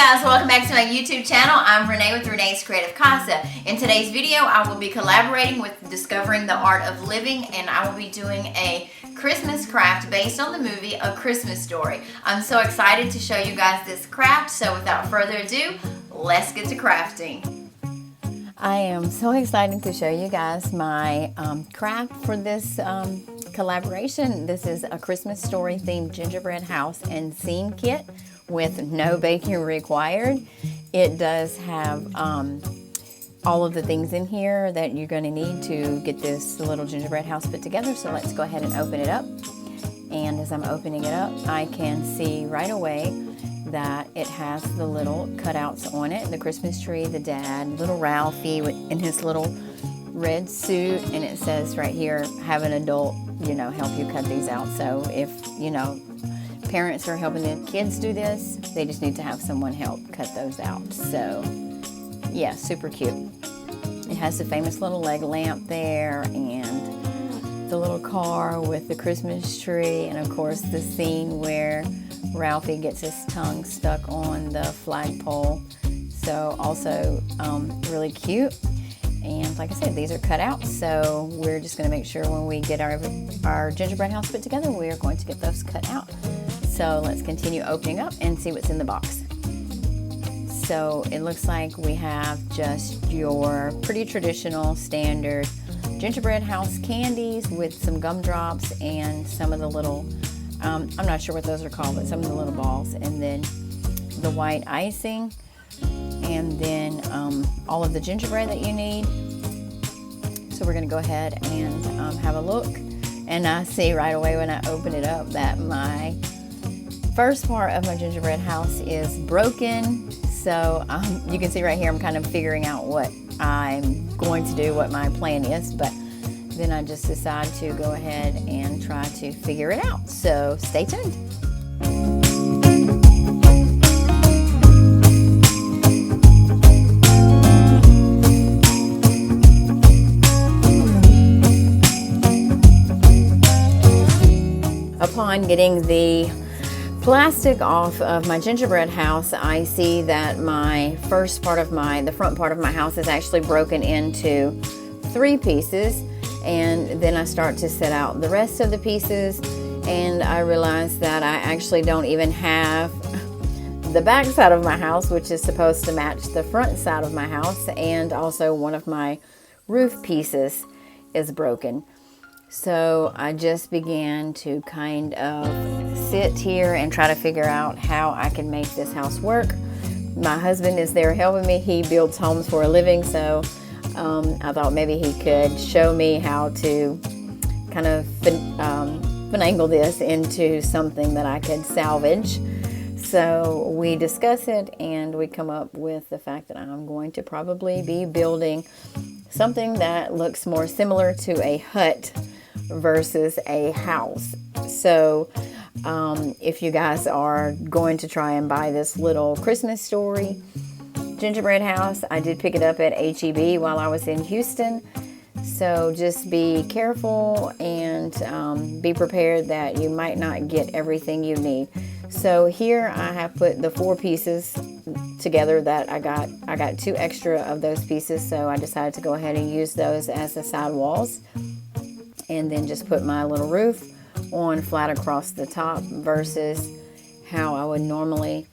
guys, welcome back to my YouTube channel. I'm Renee with Renee's Creative Casa. In today's video, I will be collaborating with Discovering the Art of Living, and I will be doing a Christmas craft based on the movie A Christmas Story. I'm so excited to show you guys this craft, so without further ado, let's get to crafting. I am so excited to show you guys my craft for this collaboration. This is a Christmas Story themed gingerbread house and scene kit with no baking required. It does have all of the things in here that you're going to need to get this little gingerbread house put together. So let's go ahead and open it up. And as I'm opening it up, I can see right away that it has the little cutouts on it. The Christmas tree, the dad, little Ralphie in his little red suit, and it says right here, have an adult, help you cut these out. So if, parents are helping the kids do this, they just need to have someone help cut those out. So yeah, super cute. It has the famous little leg lamp there and the little car with the Christmas tree, and of course the scene where Ralphie gets his tongue stuck on the flagpole. So also really cute. And like I said, these are cut out, so we're just going to make sure when we get our gingerbread house put together, we are going to get those cut out. So let's continue opening up and see what's in the box. So it looks like we have just your pretty traditional standard gingerbread house candies with some gumdrops and some of the little, I'm not sure what those are called, but some of the little balls, and then the white icing, and then all of the gingerbread that you need. So we're going to go ahead and have a look. And I see right away when I open it up that my first part of my gingerbread house is broken. So you can see right here I'm kind of figuring out what I'm going to do, what my plan is. But then I just decide to go ahead and try to figure it out. So stay tuned. Upon getting the plastic off of my gingerbread house, I see that my the front part of my house is actually broken into 3 pieces, and then I start to set out the rest of the pieces, and I realize that I actually don't even have the back side of my house, which is supposed to match the front side of my house, and also one of my roof pieces is broken. So I just began to kind of sit here and try to figure out how I can make this house work. My husband is there helping me. He builds homes for a living, so I thought maybe he could show me how to kind of finagle this into something that I could salvage. So we discuss it, and we come up with the fact that I'm going to probably be building something that looks more similar to a hut versus a house. So if you guys are going to try and buy this little Christmas Story gingerbread house, I did pick it up at HEB while I was in Houston. So just be careful and be prepared that you might not get everything you need. So here I have put the 4 pieces together that I got. I got 2 extra of those pieces, so I decided to go ahead and use those as the side walls, and then just put my little roof on flat across the top versus how I would normally,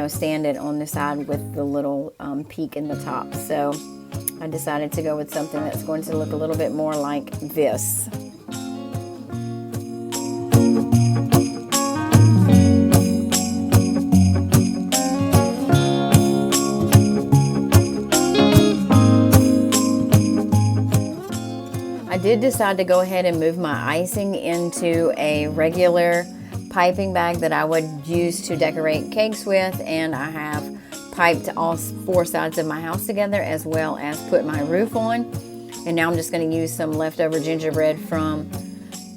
stand it on the side with the little peak in the top. So I decided to go with something that's going to look a little bit more like this. I did decide to go ahead and move my icing into a regular piping bag that I would use to decorate cakes with, and I have piped all 4 sides of my house together as well as put my roof on. And now I'm just going to use some leftover gingerbread from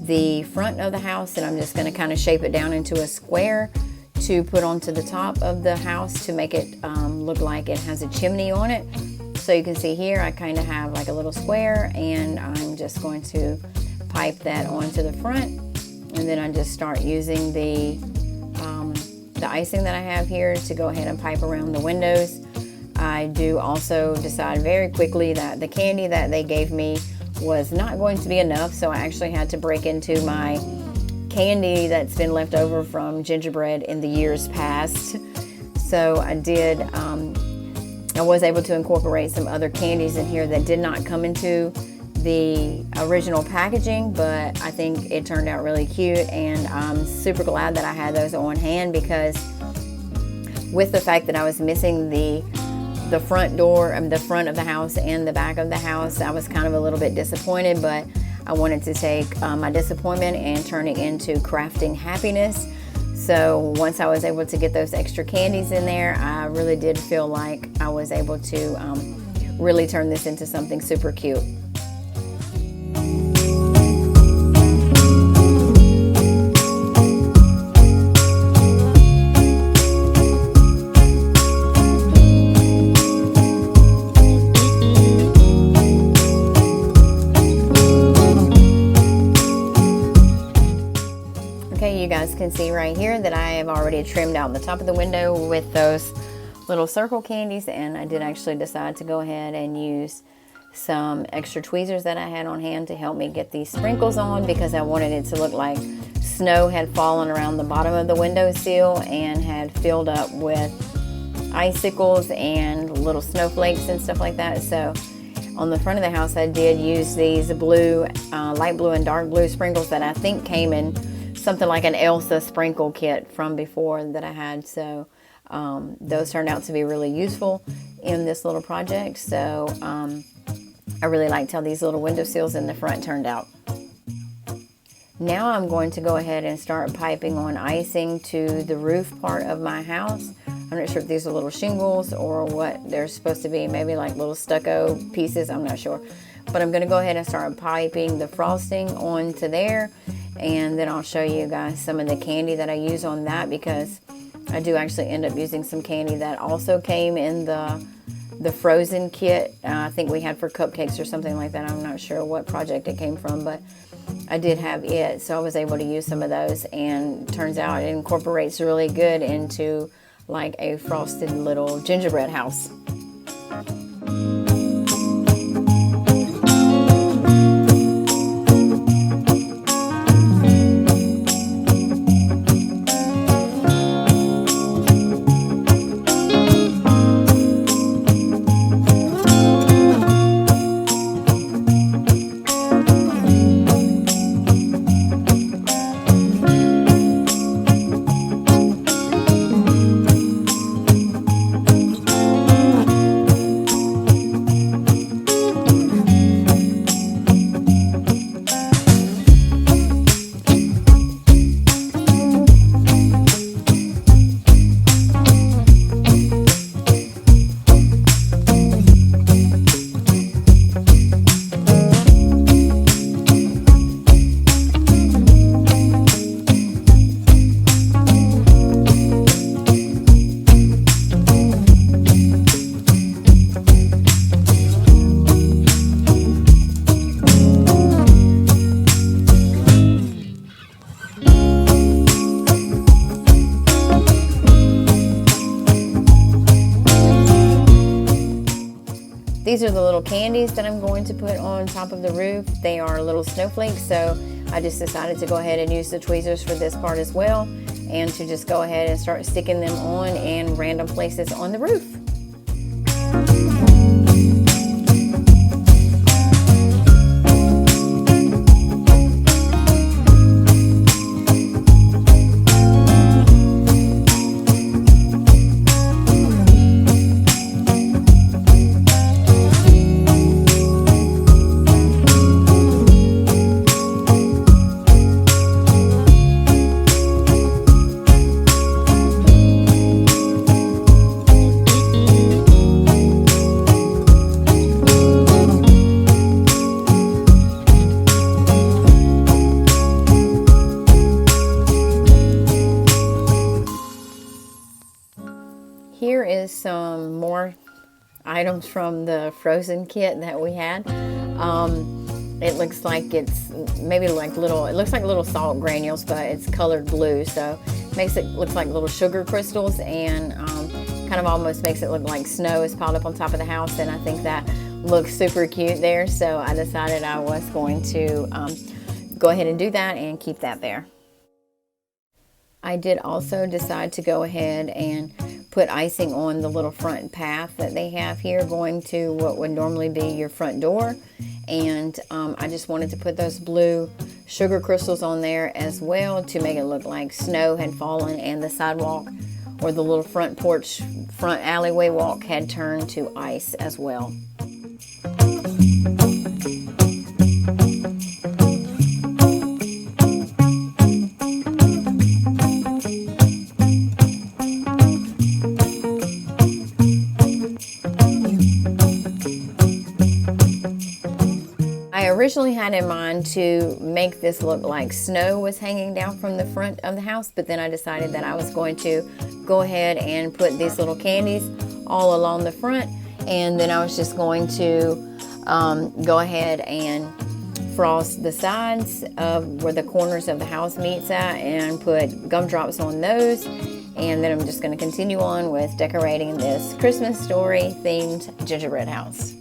the front of the house, and I'm just going to kind of shape it down into a square to put onto the top of the house to make it look like it has a chimney on it. So you can see here I kind of have like a little square, and I'm just going to pipe that onto the front, and then I just start using the the icing that I have here to go ahead and pipe around the windows. I do also decide very quickly that the candy that they gave me was not going to be enough, so I actually had to break into my candy that's been left over from gingerbread in the years past. So I did, I was able to incorporate some other candies in here that did not come into the original packaging, but I think it turned out really cute, and I'm super glad that I had those on hand, because with the fact that I was missing the front door, the front of the house and the back of the house, I was kind of a little bit disappointed, but I wanted to take my disappointment and turn it into crafting happiness. So once I was able to get those extra candies in there, I really did feel like I was able to really turn this into something super cute. You guys can see right here that I have already trimmed out the top of the window with those little circle candies, and I did actually decide to go ahead and use some extra tweezers that I had on hand to help me get these sprinkles on, because I wanted it to look like snow had fallen around the bottom of the windowsill and had filled up with icicles and little snowflakes and stuff like that. So on the front of the house, I did use these blue, light blue and dark blue sprinkles that I think came in something like an Elsa sprinkle kit from before that I had. So those turned out to be really useful in this little project. So I really liked how these little windowsills in the front turned out. Now I'm going to go ahead and start piping on icing to the roof part of my house. I'm not sure if these are little shingles or what they're supposed to be, maybe like little stucco pieces, I'm not sure. But I'm going to go ahead and start piping the frosting onto there, and then I'll show you guys some of the candy that I use on that, because I do actually end up using some candy that also came in the frozen kit. I think we had for cupcakes or something like that. I'm not sure what project it came from, but I did have it, so I was able to use some of those, and turns out it incorporates really good into like a frosted little gingerbread house. These are the little candies that I'm going to put on top of the roof. They are little snowflakes, so I just decided to go ahead and use the tweezers for this part as well, and to just go ahead and start sticking them on in random places on the roof. Here is some more items from the frozen kit that we had. It looks like it's maybe like little, it looks like little salt granules, but it's colored blue. So makes it look like little sugar crystals, and kind of almost makes it look like snow is piled up on top of the house, and I think that looks super cute there. So I decided I was going to go ahead and do that and keep that there. I did also decide to go ahead and put icing on the little front path that they have here going to what would normally be your front door. And I just wanted to put those blue sugar crystals on there as well to make it look like snow had fallen and the sidewalk or the little front porch, front alleyway walk had turned to ice as well. I originally had in mind to make this look like snow was hanging down from the front of the house, but then I decided that I was going to go ahead and put these little candies all along the front, and then I was just going to go ahead and frost the sides of where the corners of the house meets at and put gumdrops on those. And then I'm just going to continue on with decorating this Christmas story themed gingerbread house.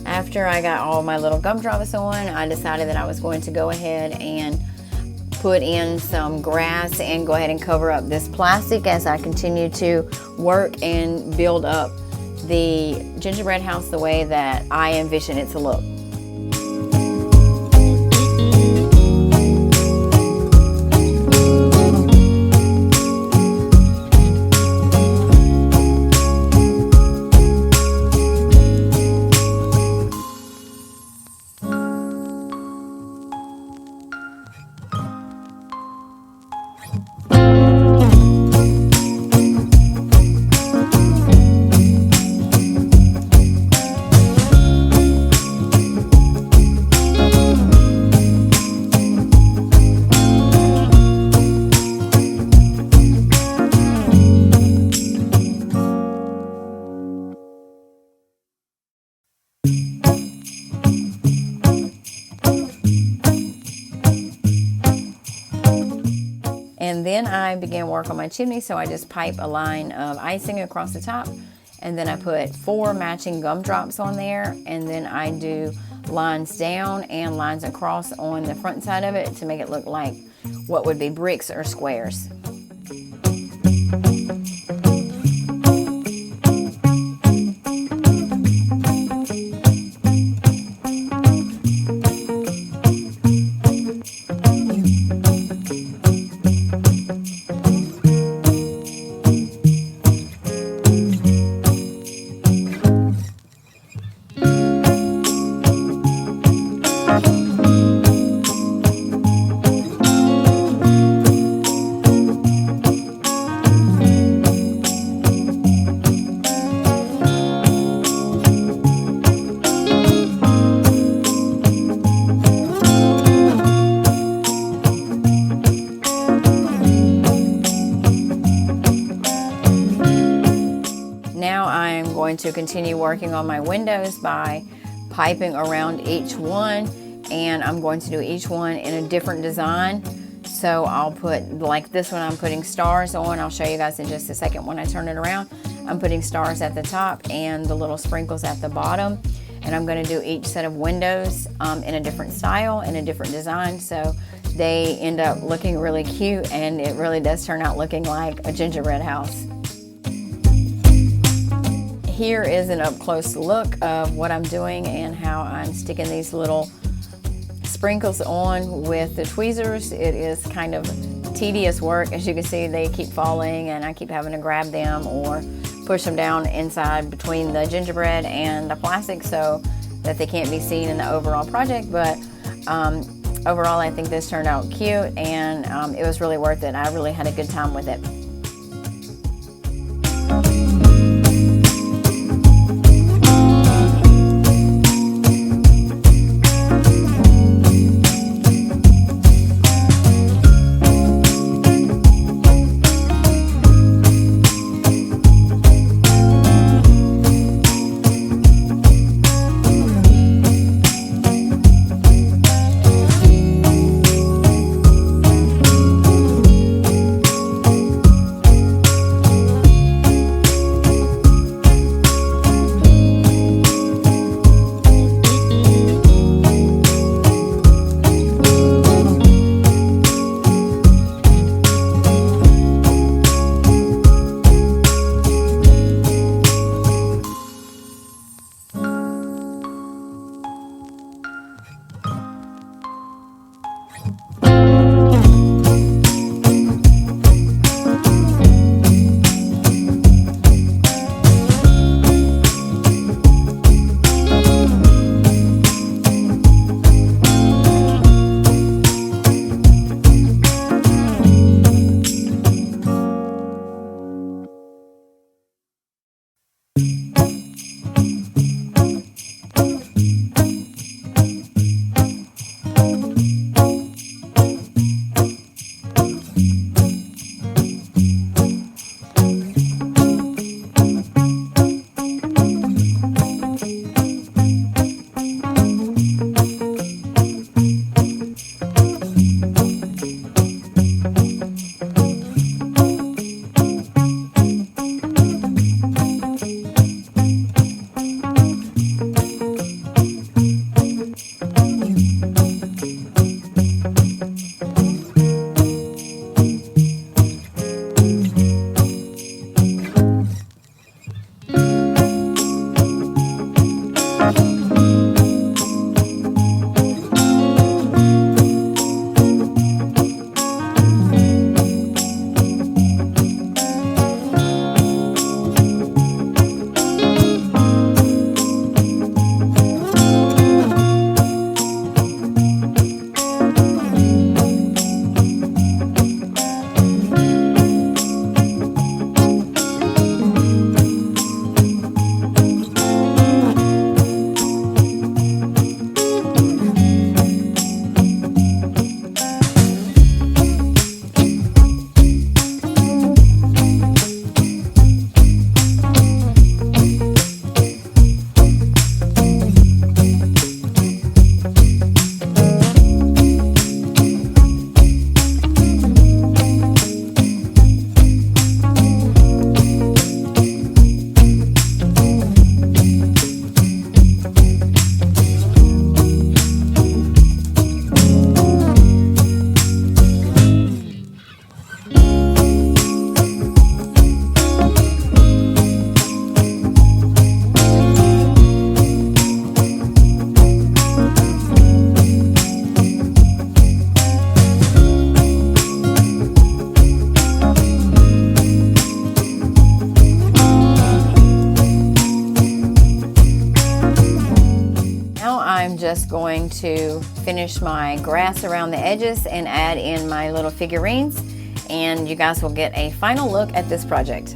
After I got all my little gumdrops on, I decided that I was going to go ahead and put in some grass and go ahead and cover up this plastic as I continue to work and build up the gingerbread house the way that I envision it to look. And then I began work on my chimney, so I just pipe a line of icing across the top, and then I put 4 matching gumdrops on there, and then I do lines down and lines across on the front side of it to make it look like what would be bricks or squares. Going to continue working on my windows by piping around each one and I'm going to do each one in a different design. So I'll put, like this one I'm putting stars on. I'll show you guys in just a second when I turn it around. I'm putting stars at the top and the little sprinkles at the bottom. And I'm going to do each set of windows in a different style, in a different design. So they end up looking really cute, and it really does turn out looking like a gingerbread house. Here is an up close look of what I'm doing and how I'm sticking these little sprinkles on with the tweezers. It is kind of tedious work. As you can see, they keep falling and I keep having to grab them or push them down inside between the gingerbread and the plastic so that they can't be seen in the overall project. But overall, I think this turned out cute, and it was really worth it. I really had a good time with it. just going to finish my grass around the edges and add in my little figurines, and you guys will get a final look at this project.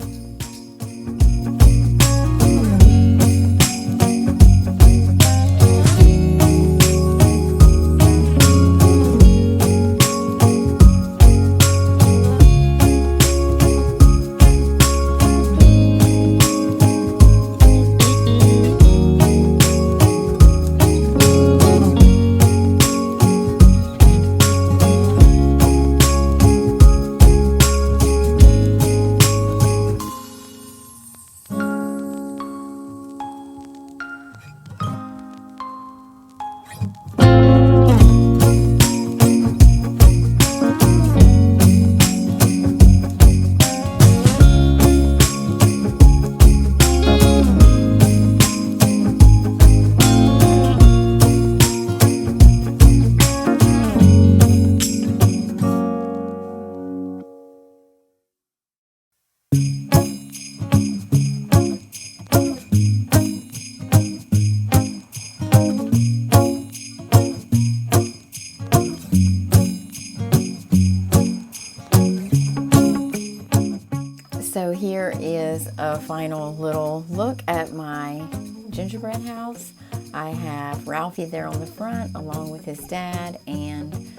final little look at my gingerbread house. I have Ralphie there on the front along with his dad, and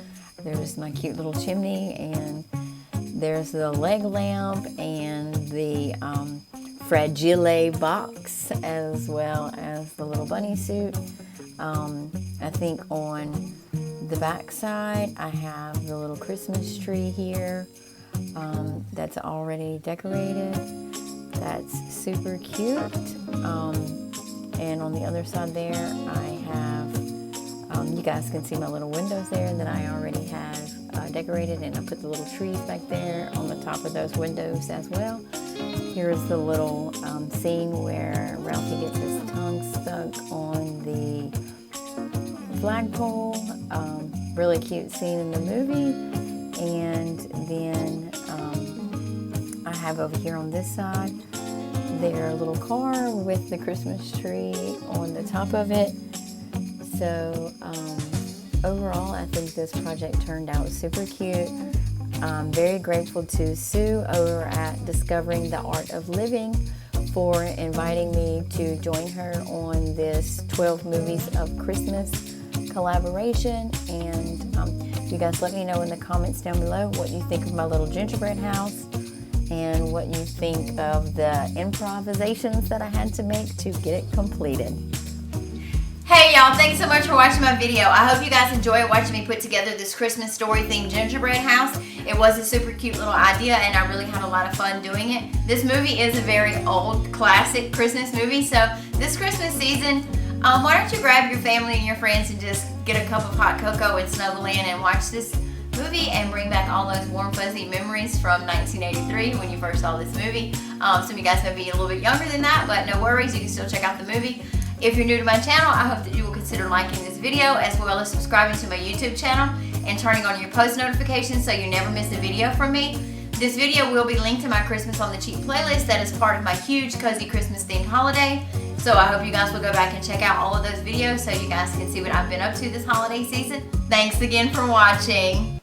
there's my cute little chimney, and there's the leg lamp and the fragile box, as well as the little bunny suit. I think on the back side I have the little Christmas tree here that's already decorated. That's super cute. And on the other side there I have, you guys can see my little windows there that I already have decorated, and I put the little trees back there on the top of those windows as well. Here's the little scene where Ralphie gets his tongue stuck on the flagpole. Really cute scene in the movie. And then I have over here on this side their little car with the Christmas tree on the top of it. So overall, I think this project turned out super cute. I'm very grateful to Sue over at Discovering the Art of Living for inviting me to join her on this 12 Movies of Christmas collaboration. And you guys let me know in the comments down below what you think of my little gingerbread house and what you think of the improvisations that I had to make to get it completed. Hey y'all, thanks so much for watching my video. I hope you guys enjoy watching me put together this Christmas story themed gingerbread house. It was a super cute little idea, and I really had a lot of fun doing it. This movie is a very old classic Christmas movie, so this Christmas season, why don't you grab your family and your friends and just get a cup of hot cocoa and snuggle in and watch this movie and bring back all those warm fuzzy memories from 1983 when you first saw this movie. Some of you guys may be a little bit younger than that, but no worries, you can still check out the movie. If you're new to my channel, I hope that you will consider liking this video as well as subscribing to my YouTube channel and turning on your post notifications so you never miss a video from me. This video will be linked to my Christmas on the Cheap playlist that is part of my huge cozy Christmas themed holiday. So I hope you guys will go back and check out all of those videos so you guys can see what I've been up to this holiday season. Thanks again for watching.